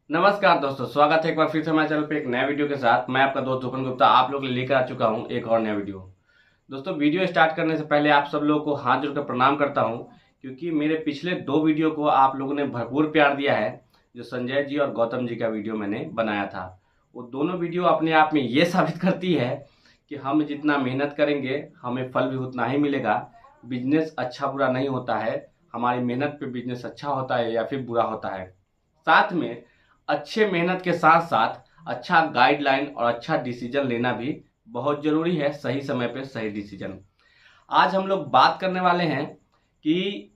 नमस्कार दोस्तों, स्वागत है एक बार फिर से हमारे चैनल पे एक नया वीडियो के साथ। मैं आपका दोस्त भूपन गुप्ता आप लोग के लिए लेकर आ चुका हूं एक और नया वीडियो। दोस्तों, वीडियो स्टार्ट करने से पहले आप सब लोगों को हाथ जोड़कर प्रणाम करता हूं, क्योंकि मेरे पिछले 2 वीडियो को आप लोगों ने भरपूर प्यार दिया है। जो संजय जी और गौतम जी का वीडियो मैंने बनाया था, वो दोनों वीडियो अपने आप में ये साबित करती है कि हम जितना मेहनत करेंगे हमें फल भी उतना ही मिलेगा। बिजनेस अच्छा बुरा नहीं होता है, हमारी मेहनत पे बिजनेस अच्छा होता है या फिर बुरा होता है। साथ में अच्छे मेहनत के साथ साथ अच्छा गाइडलाइन और अच्छा डिसीजन लेना भी बहुत जरूरी है। सही समय पे सही डिसीजन। आज हम लोग बात करने वाले हैं कि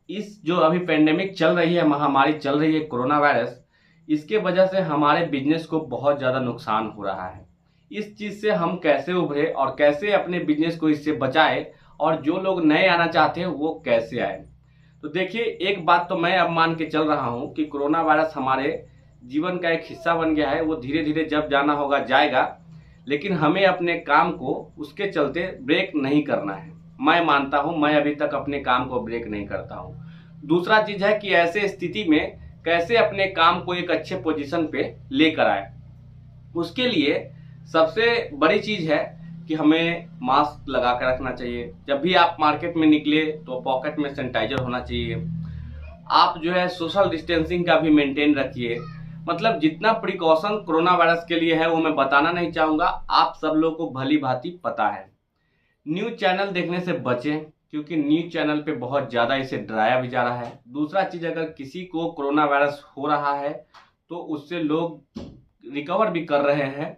इस जो अभी पेंडेमिक चल रही है, महामारी चल रही है कोरोना वायरस, इसके वजह से हमारे बिजनेस को बहुत ज़्यादा नुकसान हो रहा है। इस चीज़ से हम कैसे उभरे और कैसे अपने बिजनेस को इससे बचाए, और जो लोग नए आना चाहते हैं वो कैसे आए। तो देखिए, एक बात तो मैं अब मान के चल रहा हूँ कि कोरोना वायरस हमारे जीवन का एक हिस्सा बन गया है। वो धीरे धीरे जब जाना होगा जाएगा, लेकिन हमें अपने काम को उसके चलते ब्रेक नहीं करना है। मैं मानता हूं, मैं अभी तक अपने काम को ब्रेक नहीं करता हूं। दूसरा चीज है कि ऐसे स्थिति में कैसे अपने काम को एक अच्छे पोजीशन पे लेकर आए। उसके लिए सबसे बड़ी चीज है कि हमें मास्क लगा कर रखना चाहिए। जब भी आप मार्केट में निकले तो पॉकेट में सैनिटाइजर होना चाहिए। आप जो है सोशल डिस्टेंसिंग का भी मेंटेन रखिए। मतलब जितना प्रिकॉशन कोरोना वायरस के लिए है वो मैं बताना नहीं चाहूँगा, आप सब लोग को भली भांति पता है। न्यूज चैनल देखने से बचें, क्योंकि न्यूज चैनल पे बहुत ज़्यादा इसे डराया भी जा रहा है। दूसरा चीज़, अगर किसी को कोरोना वायरस हो रहा है तो उससे लोग रिकवर भी कर रहे हैं।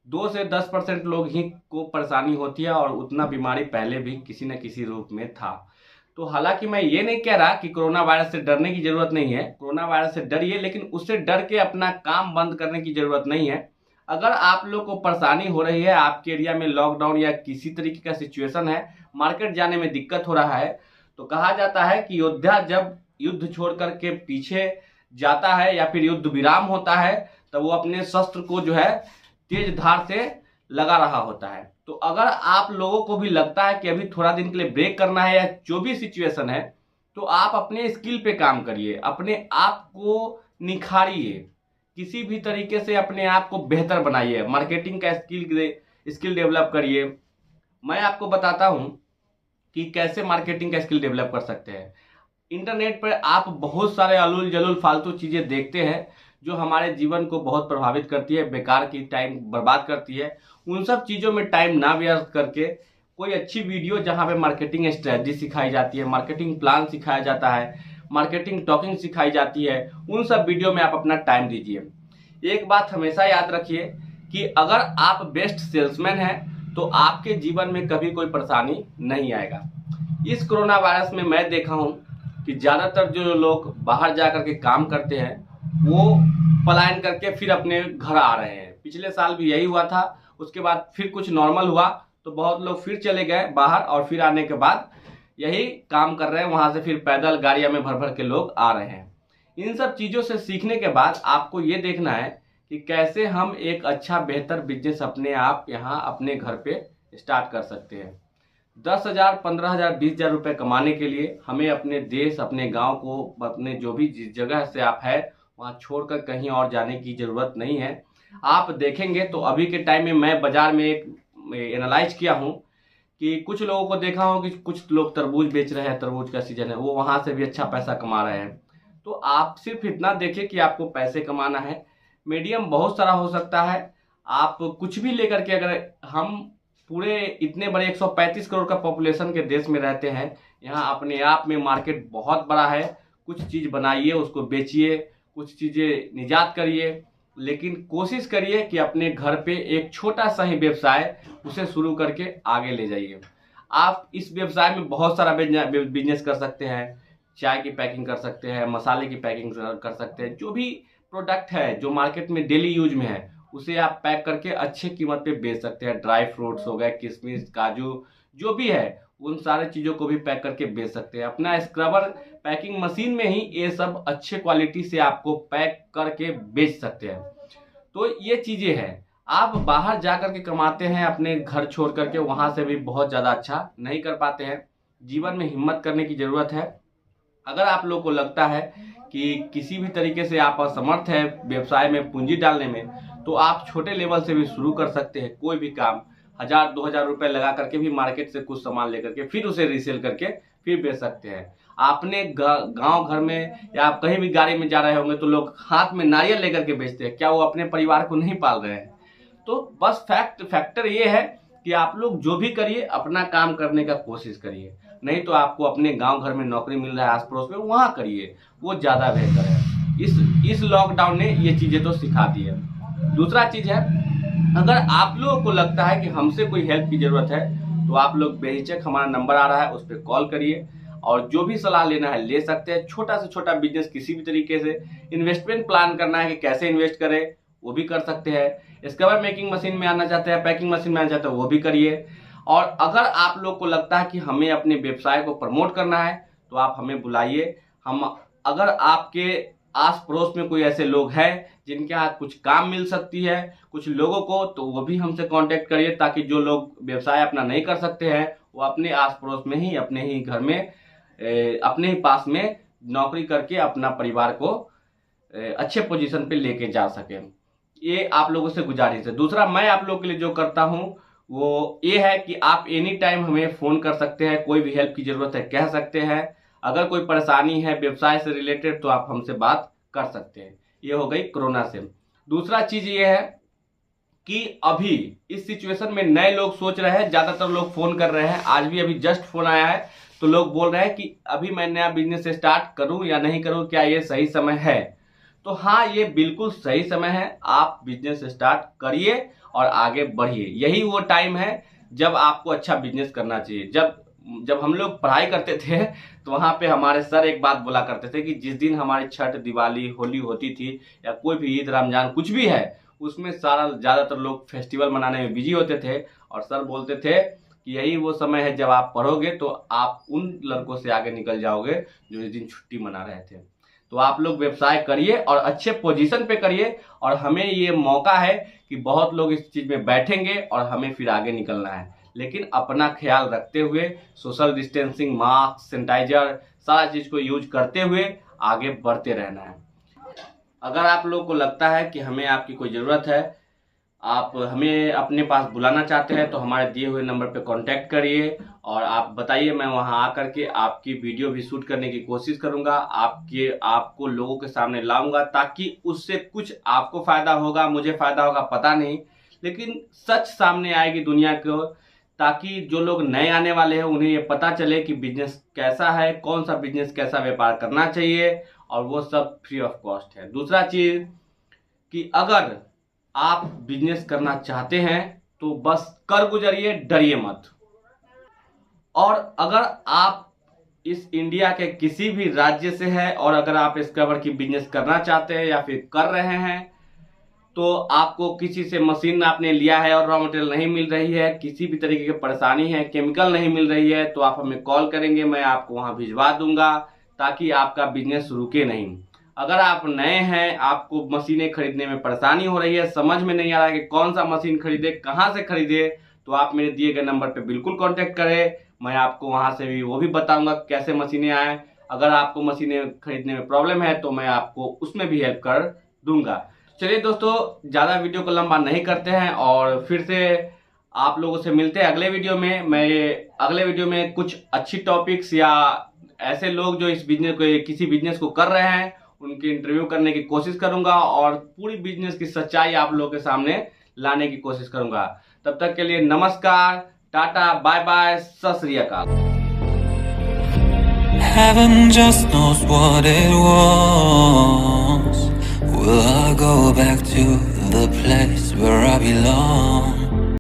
2 से 10% लोग ही को परेशानी होती है, और उतना बीमारी पहले भी किसी न किसी रूप में था। तो हालांकि मैं ये नहीं कह रहा कि कोरोना वायरस से डरने की जरूरत नहीं है। कोरोना वायरस से डरिए, लेकिन उससे डर के अपना काम बंद करने की जरूरत नहीं है। अगर आप लोग को परेशानी हो रही है, आपके एरिया में लॉकडाउन या किसी तरीके का सिचुएशन है, मार्केट जाने में दिक्कत हो रहा है, तो कहा जाता है कि योद्धा जब युद्ध छोड़ करके पीछे जाता है या फिर युद्ध विराम होता है, तब वो अपने शस्त्र को जो है तेज धार से लगा रहा होता है। तो अगर आप लोगों को भी लगता है कि अभी थोड़ा दिन के लिए ब्रेक करना है या जो भी सिचुएशन है, तो आप अपने स्किल पे काम करिए, अपने आप को निखारिए, किसी भी तरीके से अपने आप को बेहतर बनाइए, मार्केटिंग का स्किल डेवलप करिए। मैं आपको बताता हूं कि कैसे मार्केटिंग का स्किल डेवलप कर सकते हैं। इंटरनेट पर आप बहुत सारे अलूल जलूल फालतू चीज़ें देखते हैं जो हमारे जीवन को बहुत प्रभावित करती है, बेकार की टाइम बर्बाद करती है। उन सब चीज़ों में टाइम ना व्यर्थ करके कोई अच्छी वीडियो जहाँ पे मार्केटिंग स्ट्रेटजी सिखाई जाती है, मार्केटिंग प्लान सिखाया जाता है, मार्केटिंग टॉकिंग सिखाई जाती है, उन सब वीडियो में आप अपना टाइम दीजिए। एक बात हमेशा याद रखिए कि अगर आप बेस्ट सेल्समैन हैं तो आपके जीवन में कभी कोई परेशानी नहीं आएगा। इस कोरोना वायरस में मैं देखा हूँ कि ज़्यादातर जो लोग बाहर जा करके काम करते हैं वो पलायन करके फिर अपने घर आ रहे हैं। पिछले साल भी यही हुआ था। उसके बाद फिर कुछ नॉर्मल हुआ तो बहुत लोग फिर चले गए बाहर, और फिर आने के बाद यही काम कर रहे हैं। वहां से फिर पैदल गाड़ियां में भर भर के लोग आ रहे हैं। इन सब चीज़ों से सीखने के बाद आपको ये देखना है कि कैसे हम एक अच्छा बेहतर बिजनेस अपने आप यहाँ अपने घर पे स्टार्ट कर सकते हैं। 10,000, 15,000, 20,000 रुपये कमाने के लिए हमें अपने देश, अपने गांव को, अपने जो भी जिस जगह से आप है वहाँ छोड़कर कहीं और जाने की ज़रूरत नहीं है। आप देखेंगे तो अभी के टाइम में मैं बाज़ार में एक एनालाइज किया हूँ कि कुछ लोगों को देखा हूँ कि कुछ लोग तरबूज बेच रहे हैं, तरबूज का सीजन है, वो वहाँ से भी अच्छा पैसा कमा रहे हैं। तो आप सिर्फ इतना देखिए कि आपको पैसे कमाना है। मीडियम बहुत सारा हो सकता है। आप कुछ भी लेकर के, अगर हम पूरे इतने बड़े 135 करोड़ का पॉपुलेशन के देश में रहते हैं, यहाँ अपने आप में मार्केट बहुत बड़ा है। कुछ चीज़ बनाइए, उसको बेचिए, कुछ चीज़ें निजात करिए, लेकिन कोशिश करिए कि अपने घर पे एक छोटा सा ही व्यवसाय उसे शुरू करके आगे ले जाइए। आप इस व्यवसाय में बहुत सारा बिजनेस कर सकते हैं। चाय की पैकिंग कर सकते हैं, मसाले की पैकिंग कर सकते हैं। जो भी प्रोडक्ट है जो मार्केट में डेली यूज में है उसे आप पैक करके अच्छे कीमत पे बेच सकते हैं। ड्राई फ्रूट्स हो गए, किशमिश, काजू, जो भी है उन सारे चीज़ों को भी पैक करके बेच सकते हैं। अपना स्क्रबर पैकिंग मशीन में ही ये सब अच्छे क्वालिटी से आपको पैक करके बेच सकते हैं। तो ये चीज़ें हैं। आप बाहर जा कर के कमाते हैं, अपने घर छोड़ करके वहाँ से भी बहुत ज़्यादा अच्छा नहीं कर पाते हैं। जीवन में हिम्मत करने की ज़रूरत है। अगर आप लोग को लगता है कि किसी भी तरीके से आप असमर्थ है व्यवसाय में पूंजी डालने में, तो आप छोटे लेवल से भी शुरू कर सकते हैं। कोई भी काम 1000-2000 रुपए लगा करके भी मार्केट से कुछ सामान लेकर के फिर उसे रीसेल करके फिर बेच सकते हैं। आपने गांव घर में या आप कहीं भी गाड़ी में जा रहे होंगे तो लोग हाथ में नारियल लेकर के बेचते हैं। क्या वो अपने परिवार को नहीं पाल रहे हैं? तो बस फैक्टर ये है कि आप लोग जो भी करिए अपना काम करने का कोशिश करिए, नहीं तो आपको अपने गांव घर में नौकरी मिल रहा है आस पड़ोस में, वहां करिए, वो ज्यादा बेहतर है। इस लॉकडाउन ने ये चीजें तो सिखा दी है। दूसरा चीज है, अगर आप लोगों को लगता है कि हमसे कोई हेल्प की जरूरत है तो आप लोग बेहिचक, हमारा नंबर आ रहा है उस पर कॉल करिए और जो भी सलाह लेना है ले सकते हैं। छोटा से छोटा बिजनेस किसी भी तरीके से इन्वेस्टमेंट प्लान करना है कि कैसे इन्वेस्ट करें, वो भी कर सकते हैं। स्क्रबर मेकिंग मशीन में आना चाहते हैं, पैकिंग मशीन में आना चाहते हैं, वो भी करिए। और अगर आप लोग को लगता है कि हमें अपने व्यवसाय को प्रमोट करना है तो आप हमें बुलाइए। हम अगर आपके आस पड़ोस में कोई ऐसे लोग हैं जिनके हाथ कुछ काम मिल सकती है कुछ लोगों को, तो वो भी हमसे कांटेक्ट करिए, ताकि जो लोग व्यवसाय अपना नहीं कर सकते हैं वो अपने आस पड़ोस में ही, अपने ही घर में, अपने ही पास में नौकरी करके अपना परिवार को अच्छे पोजीशन पे लेके जा सके। ये आप लोगों से गुजारिश है। दूसरा, मैं आप लोगों के लिए जो करता हूँ वो ये है कि आप एनी टाइम हमें फ़ोन कर सकते हैं, कोई भी हेल्प की ज़रूरत है कह सकते हैं। अगर कोई परेशानी है व्यवसाय से रिलेटेड तो आप हमसे बात कर सकते हैं। ये हो गई कोरोना से। दूसरा चीज़ ये है कि अभी इस सिचुएशन में नए लोग सोच रहे हैं, ज़्यादातर लोग फ़ोन कर रहे हैं। आज भी अभी जस्ट फ़ोन आया है तो लोग बोल रहे हैं कि अभी मैं नया बिजनेस स्टार्ट करूं या नहीं करूं, क्या ये सही समय है? तो हाँ, ये बिल्कुल सही समय है। आप बिजनेस स्टार्ट करिए और आगे बढ़िए। यही वो टाइम है जब आपको अच्छा बिजनेस करना चाहिए। जब हम लोग पढ़ाई करते थे तो वहाँ पे हमारे सर एक बात बोला करते थे कि जिस दिन हमारी छठ, दिवाली, होली होती थी या कोई भी ईद, रमजान कुछ भी है, उसमें सारा ज़्यादातर लोग फेस्टिवल मनाने में बिजी होते थे। और सर बोलते थे कि यही वो समय है जब आप पढ़ोगे तो आप उन लड़कों से आगे निकल जाओगे जो इस दिन छुट्टी मना रहे थे। तो आप लोग व्यवसाय करिए और अच्छे पोजीशन पे करिए। और हमें ये मौका है कि बहुत लोग इस चीज़ में बैठेंगे और हमें फिर आगे निकलना है, लेकिन अपना ख्याल रखते हुए, सोशल डिस्टेंसिंग, मास्क, सैनिटाइजर, सारा चीज़ को यूज करते हुए आगे बढ़ते रहना है। अगर आप लोग को लगता है कि हमें आपकी कोई ज़रूरत है, आप हमें अपने पास बुलाना चाहते हैं, तो हमारे दिए हुए नंबर पे कांटेक्ट करिए और आप बताइए। मैं वहां आकर के आपकी वीडियो भी शूट करने की कोशिश करूंगा, आपको लोगों के सामने लाऊंगा, ताकि उससे कुछ आपको फ़ायदा होगा, मुझे फ़ायदा होगा पता नहीं, लेकिन सच सामने आएगी दुनिया को, ताकि जो लोग नए आने वाले हैं उन्हें ये पता चले कि बिजनेस कैसा है, कौन सा बिजनेस, कैसा व्यापार करना चाहिए, और वो सब फ्री ऑफ कॉस्ट है। दूसरा चीज़ कि अगर आप बिजनेस करना चाहते हैं तो बस कर गुजरिए, डरिए मत। और अगर आप इस इंडिया के किसी भी राज्य से हैं और अगर आप स्क्रबर की बिजनेस करना चाहते हैं या फिर कर रहे हैं, तो आपको किसी से मशीन आपने लिया है और रॉ मटेरियल नहीं मिल रही है, किसी भी तरीके की परेशानी है, केमिकल नहीं मिल रही है, तो आप हमें कॉल करेंगे, मैं आपको वहां भिजवा दूंगा, ताकि आपका बिजनेस रुके नहीं। अगर आप नए हैं, आपको मशीनें खरीदने में परेशानी हो रही है, समझ में नहीं आ रहा है कि कौन सा मशीन खरीदे, कहाँ से खरीदे, तो आप मेरे दिए गए नंबर पे बिल्कुल कांटेक्ट करें। मैं आपको वहां से भी वो भी बताऊंगा कैसे मशीनें आए। अगर आपको मशीनें खरीदने में प्रॉब्लम है तो मैं आपको उसमें भी हेल्प कर दूंगा। चलिए दोस्तों, ज़्यादा वीडियो को लंबा नहीं करते हैं और फिर से आप लोगों से मिलते हैं अगले वीडियो में। मैं अगले वीडियो में कुछ अच्छी टॉपिक्स या ऐसे लोग जो इस बिजनेस को, किसी बिजनेस को कर रहे हैं, उनकी इंटरव्यू करने की कोशिश करूंगा और पूरी बिजनेस की सच्चाई आप लोगों के सामने लाने की कोशिश करूंगा। तब तक के लिए नमस्कार, टाटा, बाय बाय, सत श्री अकाल। Heaven just knows what it was. Will I go back to the place where I belong?